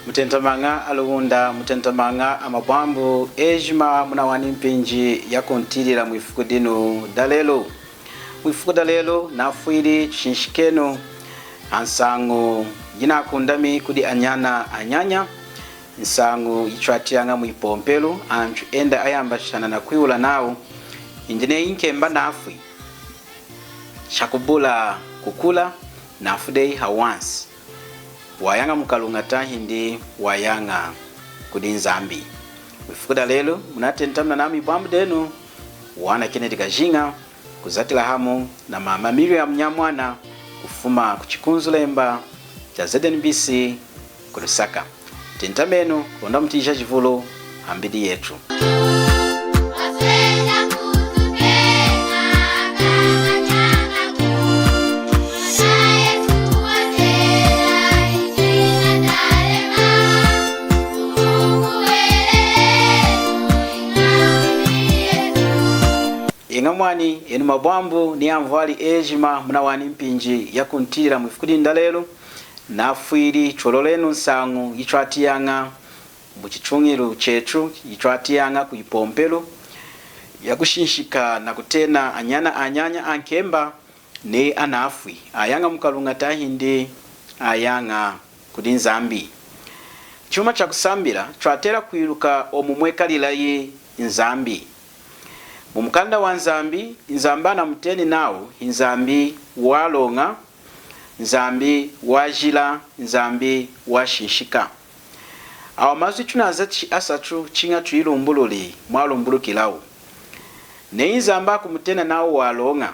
Mutentamanga alugunda mutentamanga amabwambu ejima munawani mpinji yakontilila mwifuku dinu dalelo. Mwifuku dalelo nafuili chinshikeno ansangu yina kundami kudi anyanya nsangu yichwatianga mwipompelu anchu enda ayamba shana na kwiula nao injine inkemba nafui shakubula kukula nafudei hawansi wayanga mukalunga tahindi wayanga kudi nzambi. Mwifukuda lelo munatentamna nami bwambu denu wana Kennedy Kajinga kuzatila hamu na mama Miriam Nyamwana kufuma kuchikunzulemba cha ZNBC kulusaka. Tentamenu konda mtisha chivulo ambidi yetu. Ingamwani enu mabwambu ni amvali ejima munawani mpinji yakuntira mwifukudi ndalelo nafuili chololenu nsangu yichwatiyanga muchichungilu chechu yichwatiyanga kuipompelu yakushinshika na kutena anyanya ankemba ne anafui ayanga mukalunga tahindi ayanga kudi nzambi. Chuma cha kusambira chwatera kuiluka omumwekalilaye nzambi. Mumukanda wa nzambi nzambana muteni nao nzambi walonga nzambi wajila nzambi washinshika. Awa mazu chunaza asatu chinga tuilumbululi mwalumbulukilawo. Ne nzamba kumutena nao walonga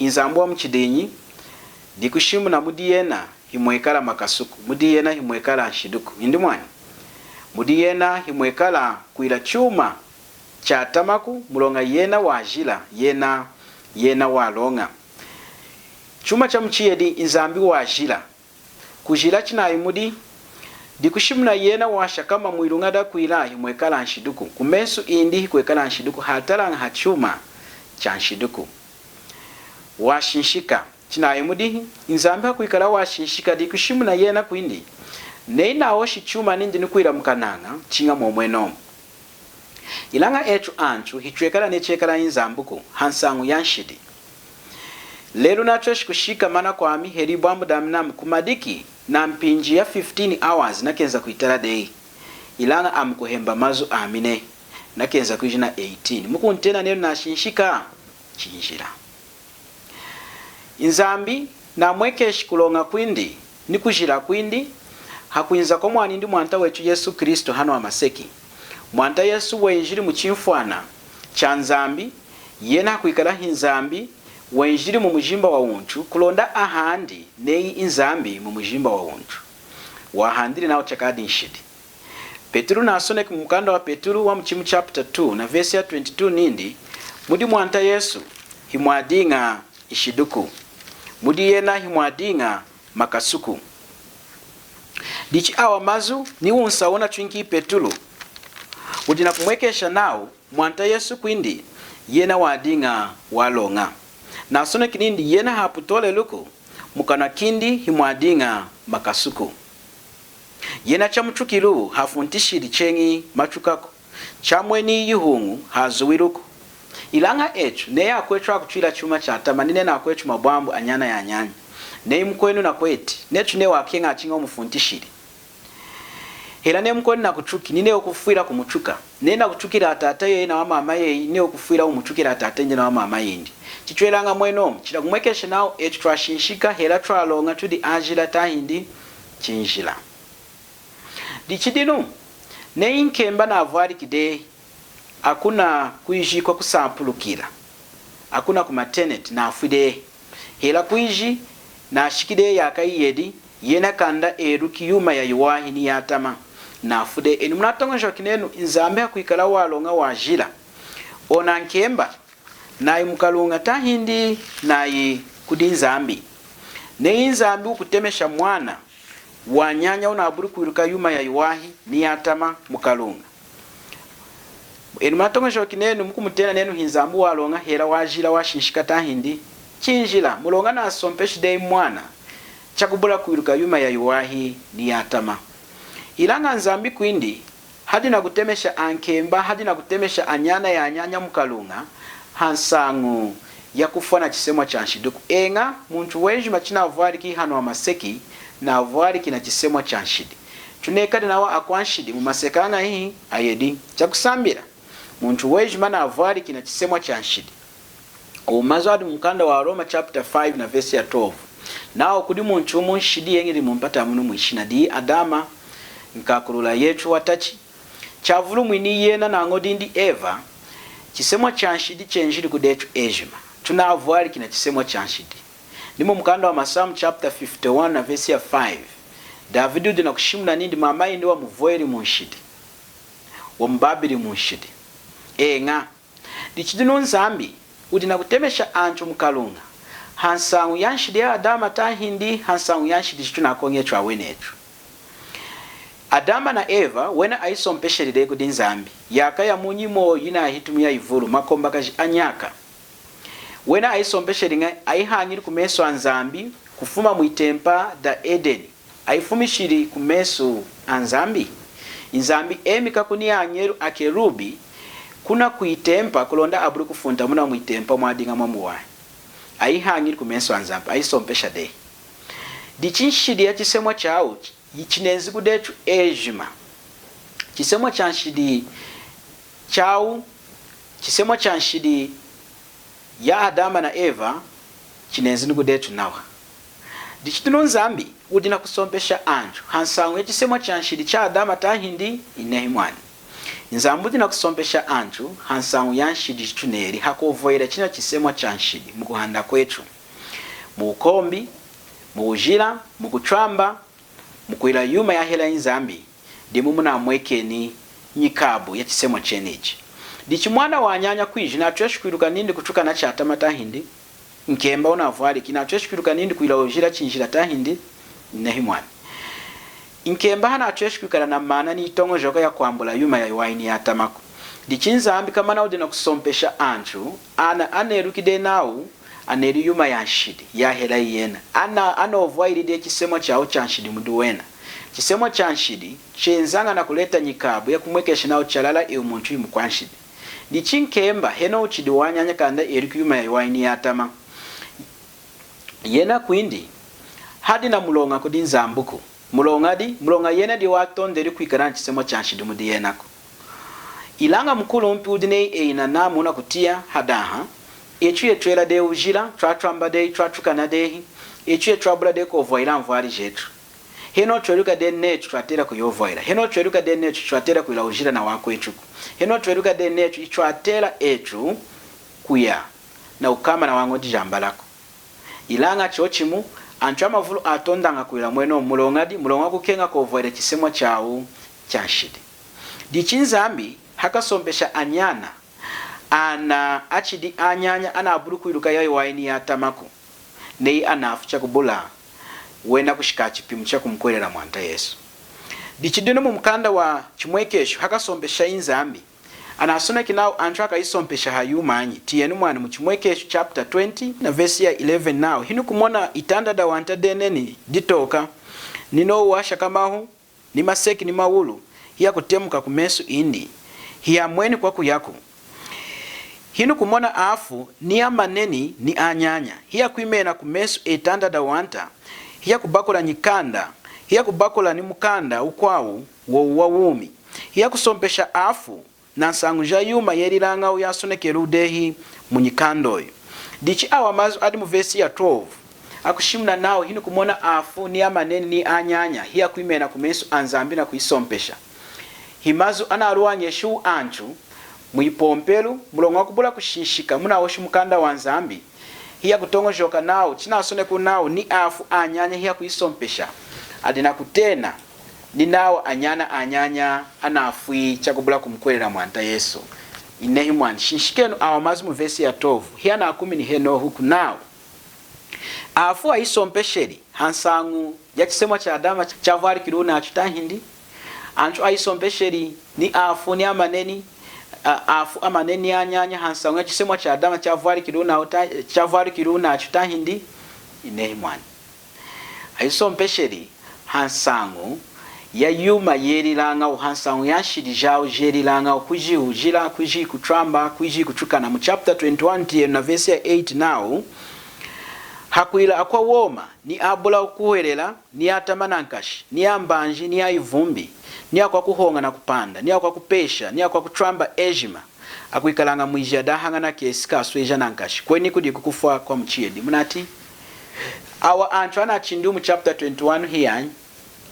nzambu wa mchidinyi dikushimu na mudiyena himwekala makasuku mudiyena himwekala nshiduku indimwani mudiyena himwekala kuila chuma cha tamaku mulonga yena wajila yena walonga chuma cha mchiyedi nzambi wajila kujila china imudi dikushimuna yena washa kama mwilunga da kuila himwekala nshiduku kumesu indi hikuwekala nshiduku hatalanga hachuma cha nshiduku washinshika china imudi nzambi hakuikala washinshika dikushimuna yena kuindi neina oshi chuma nindi nikuila mkananga chinga momweno ilanga echu anchu hichwekala nechekala nzambuku hansangu yanshidi. Lelu nachoshi kushika mana kwa ami heri bwambu daminamu kumadiki na mpinji ya 15 hours na kenza kuitala day. Ilanga amkuhemba mazu amine na kenza kujina 18. Muku ntena nelu na shinshika chinjira. Nzambi na mwekeshi kulonga kwindi ni kujira kwindi hakuinza kwa mwani ndi mwanta wechu Yesu Kristo hano wa maseki. Mwanta Yesu wenjiri muchimfwana cha nzambi yena kuikala hinzambi wenjiri mu mujimba wa unchu kulonda ahandi nei inzambi mu mujimba wa unchu wahandiri nao chakadi nshidi. Petru na asoneke mukanda wa Petru wa mchimu chapter 2 na verse ya 22 nindi mudi mwanta Yesu himwadinga ishiduku mudi yena himwadinga makasuku dichi awa mazu ni unsaona chwinki Petru udina kumwekesha nao mwanta Yesu kwindi yena wadinga walonga na asone kinindi yena haputole luku mukana kindi himwadinga makasuku yena chamuchukilu hafuntishiri chengi machukako chamweni yuhungu hazuwiluku ilanga echu neya akwechu akuchila chuma cha tamanine na akwechu mabwambu anyana ya nyanya neyi mkwenu na kweti nechu newa akenga achinga umufuntishiri hela ne mkoni na kuchuki nine okufuira kumuchuka nena kuchukira atata ye na mama ye ne okufuira umuchukira atata nje na mama yindi chichwelanga mweno chira kumwekesha nao etu shinshika hela twalonga tudi ajila tahindi chinjila dichidinu ne inkemba na avari kide akuna kuiji kwa kusampulukira akuna ku maternity na afude hela kuiji na shikide yakayedi yena kanda eruki yuma ya yuwahi ni yatama na afude eni munatongojo kinenu nzambe hakuikala walonga wajila ona nkemba na imukalunga tahindi na kudi nzambi ne nzambi ukutemesha mwana wanyanya unaburi kuiruka yuma ya yuwahi ni yatama mukalunga eni munatongojo kinenu mukumutena nenu hinzambu walonga hera wajila washinshika tahindi chinjila mulonga na asompeshi dei mwana chakubula kuiruka yuma ya yuwahi ni yatama ilanga nzambi kwindi hadi na kutemesha ankemba hadi na kutemesha anyana ya anyanya mukalunga hansangu ya kufana chisemwa cha nshiduku enga muntu wenji machina avuariki hano wa maseki na avuariki na chisemwa cha nshidi tunekade nawa akwanshidi mu masekanga hii ayedi chakusambira muntu wenji mana avuariki na chisemwa cha nshidi umazwadi mukanda wa Roma chapter 5 na verse ya 12 nao kudi muntu munshidi yengiri mumpata munu mwishina di Adama nkakurula yetu watachi chavulu mwini yena na ngodindi Eva chisemwa cha nshidi chenjiri kudetu ejima tuna avuari kina chisemwa cha nshidi nimo mkanda wa Masamu chapter 51 na verse ya 5 Davidu dina kushimuna nindi mamayi ndi wa muvoeri munshidi wa mbabiri munshidi enga dichidino nzambi udina kutemesha anchu mukalunga hansangu yanshidi ya Adama tahindi hansangu yanshidi chituna konye chwa wenetu Adama na Eva wena aisompesherire kudi nzambi yaka ya munyimo yina hitumia ivulu makomba kaji anyaka wena aisompesheringa aihangiri kumeso anzambi kufuma muitempa da Eden aifumishiri kumeso anzambi inzambi emika kuni anyeru akerubi kuna kuitempa kulonda aburu kufunta muna muitempa mwadinga mwamuwa aihangiri kumeso anzambi aisompesha de dichinshidi ya chisemwa chao yichinenzi kudetu ejima chisemwa chanshidi chao chisemwa chanshidi ya Adama na Eva chinenzi kudetu nawa dichituno nzambi udina kusompesha anju hansangu ya chisemwa chanshidi cha Adama tahindi inehimwani nzambu dina kusompesha anju hansangu yanshidi chituneri hakovoira china chisemwa chanshidi mukuhanda kwetu muukombi muujira mukuchwamba mukuila yuma ya hela nzambi dimu muna mwekeni nyikabu ya chisemwa cheneji dichimwana wa nyanya kwiji na tweshikwiruka nindi kutuka na chata matahindi nkemba unavuari kina tweshikwiruka nindi kuila ujira chinjira tahindi nehimwani nkemba hana tweshikwiruka na mana ni itongo joka ya kuambula yuma ya waini ya tamako dichinzambi kama na udina kusompesha anchu anerukide nao aneri yuma ya nshidi ya hela yena ana ovuairi de chisemwa chao cha nshidi muduwena chisemwa cha nshidi chenzanga na kuleta nyikabu ya kumwekesha nao chalala umuntu imukwanshidi dichinkemba heno uchidi wanyanya kanda eriku yuma ya waini ya tama yena kwindi hadi na mulonga kudi nzambuku mulonga yena di watonderi kwikana chisemwa cha nshidi mudi yenako ilanga mkulu mpi udine eina namu na kutia hadaha echu yetwela de ujira twatwamba de twatukana de echu yetwabula de kovoira mvari jetu heno tweruka de netu twatera kuyovoira heno tweruka de netu twatera kuila ujira na wako echu heno tweruka de netu twatera echu kuya na ukama na wango dijambalako ilanga chochimu anchama vulu atondanga kuila mweno mulonga kukenga kovoira chisemwa chao chanshidi dichinzambi hakasompesha anyana ana achidi anyanya ana aburu kuiruka yayi waini ya tamako nei anafucha kubula wenda kushika chipimu cha kumkwelera mwanta Yesu dichidino mu mkanda wa chimwekesho hakasompesha inzambi anasona kinao antraka isompesha hayumanyi tiyenu mwana mu chimwekesho chapter 20 na verse ya 11 nao hinu kumona itanda da wanta deneni ditoka nino washa kamahu ni maseki ni mawulu hiya kutemuka kumesu indi hiya mweni kwa kuyaku hinu kumona afu ni amaneni ni anyanya hiya kuimena kumesu etanda da wanta hiya kubakula nyikanda hiya kubakula ni mukanda ukwawu wo wawumi hiya kusompesha afu na nsangu yuma yerilanga uyasonekera udehi munyikandoyo dichi awa mazu adi mu verse ya 12 akushimuna nao hinu kumona afu ni amaneni ni anyanya hiya kuimena kumesu anzambi na kuisompesha himazu analuanyeshu anchu muipompelu mulonga kubula kushishika muna oshi mukanda wa nzambi hiya kutongojoka nao chinasone kunao ni afu anyanya hiya kuisompesha adina kutena ni nao anyanya anafui chakubula kumkwelera mwanta Yesu inehi mwani shishikenu awamazi mu verse ya 12 hiya na 10 ni heno huku nao afu aisompesheri hansangu ya chisemwa cha Adama chavari kiruna achutahindi anchu aisompesheri ni afu ni amaneni afu amaneni anyanya hansangu ya chisemwa cha Adama chavari kiruna achutahindi inehi mwani aisompesheri hansangu ya yuma yerilanga uhansangu yashirijawo jerilanga ujila kuji kutramba kuji kuchukana. Mu chapter 21 tiye na verse 8 now hakuila akwa woma ni abula ukuhelela ni atamanankashi ni ambanji ni aivumbi ni akwa kuhonga na kupanda ni akwa kupesha ni akwa kutramba ejima akuikalanga mwijia dahanga na kesika asweja nankashi kweni kudi kukufa kwa mchiedi. Munati awa antu anachindu mu chapter 21 here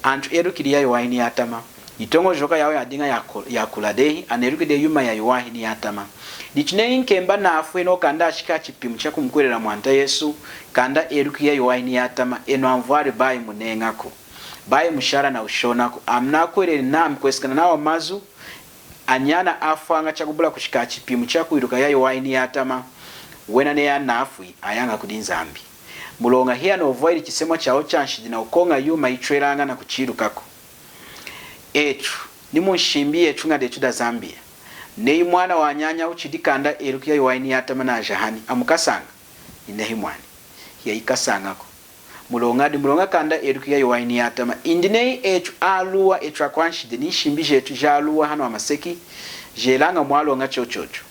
antu erukiri ya yuwahi ni atama itongo joka yawe adinga yakuladehi anerukide yuma ya yuwahi ni atama. Dichine inkemba na afu eno kanda ashika chipimu cha kumkwelera mwanta Yesu kanda eruki ya yuwahi ni atama eno amvuari bayi munengako bayi mushara na ushonako amna kwelere nami kwesikana na mazu anyana afu anga chakubula kushika chipimu cha kuiruka ya yuwahi ni atama wena ne ya nafui ayanga kudinzambi. Mulonga hiya no void chisemo chao chanshidi na ukonga yuma ichwelanga na kuchirukako etu ni munshimbi etu nga detu da Zambia nei mwana wa nyanya uchidikanda erukia yuwaini atama na jahani amukasanga inehi mwani hiya ikasangako mulonga kanda erukia yuwaini atama indinei etu aluwa etu akwanshidi ni shimbi jetu jaluwa hano wa maseki jelanga mwalonga chochocho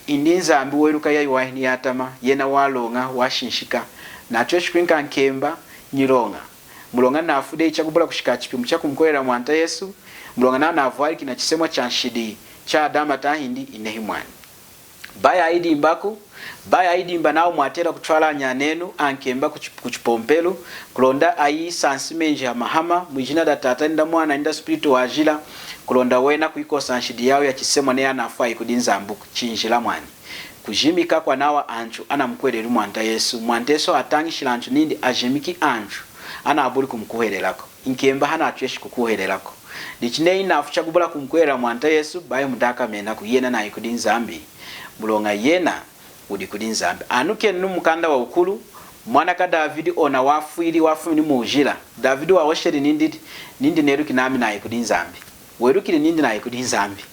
indinza ambi weruka ya yuwaini atama yena walonga washinshika na tweshkwinka nkemba nyilonga mulonga na afude ichakubula kushika chipimu cha kumkwelera mwanta Yesu mulonga na navuari kina chisemwa chanshidi cha adama tahindi inehi mwani baya aidi imbaku baya aidi imba nao mwatera kutwala nyanenu ankemba kuchipompelu kulonda ayi sansimenji ya mahama mwijina da tata nda mwana nda spiritu wajila kulonda wena kuiko sanshidi yao ya chisemwa ne anafai kudinza mbuku chinjila mwani kujimika kwa nawa anchu ana mkwelera mwanta Yesu mwanta Yesu atangishila anchu nindi ajimiki anchu ana abuli kumkuhelelako inkemba hana atweshi kukuhelelako dichine inafu chakubula kumkwelera mwanta Yesu baye mudaka mena kuyena na ikudinzambi mulonga yena udi kudinzambi anuke numukanda wa ukulu mwana ka David ona wafuili ni mujila David wa washeri nindi neruki nami na ikudinzambi werukili nindi na ikudinzambi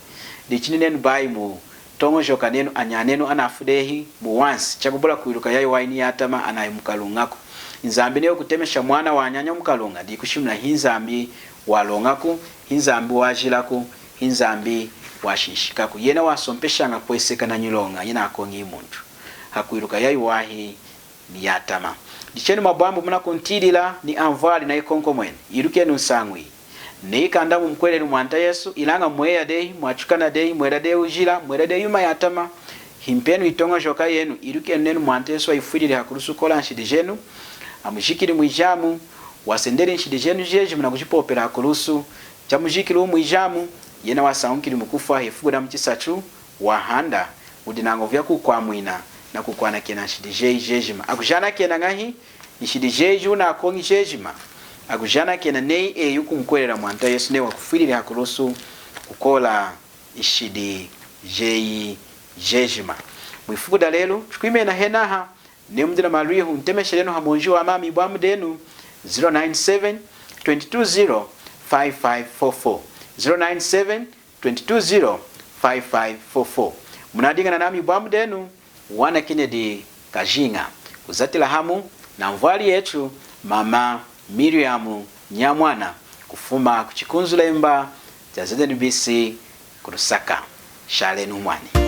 dichine nenu bayi mu tongo joka nenu anyanenu anafudehi muwansi chakubula kuiluka yayi waini atama anayimukalungako nzambi neyo kutemesha mwana wa nyanya mukalunga di kushimna hinzambi walongako hinzambi wajilako hinzambi washinshikako yena wasompeshanga kweseka na nyilonga yena akongi muntu hakuiluka yayi wahi ni yatama. Dicheni mabambu muna kontilila ni anvali na ikonko mwene iluke nusangwi ne kanda mumkwelera mwanta Yesu ilanga mweya dehi mwachukana dehi mwera dehi ujila mwera dehi yuma yatama himpenu itonga joka yenu iluke nenu mwanta Yesu waifurili hakurusu kola nshidi jenu amujikiri mwijamu wasenderi nshidi jenu jeji muna kujipopera hakurusu chamujikiri mwijamu yena wasaunkiri mukufa hefuguda mchisachu wahanda udinango vya kukwa mwina na kukwana kena nshidi jejima akujana kena ngahi nshidi jeju na akongi jejima akujana kena nei eyuku mkwelera mwanta Yesu ne wakufirili hakurusu kukola ishidi jejima mwifuguda lelo chukwimena henaha ne mdina maluihu ntemesheleno hamonji wa mami bwamu denu 097 220 5544 097 220 5544 munadingana nami bwamu denu wana Kennedy Kajinga uzatila hamu na mvali yetu mama Miriam Nyamwana kufuma kuchikunzula imba cha ZNBC kurusaka shalenu mwani.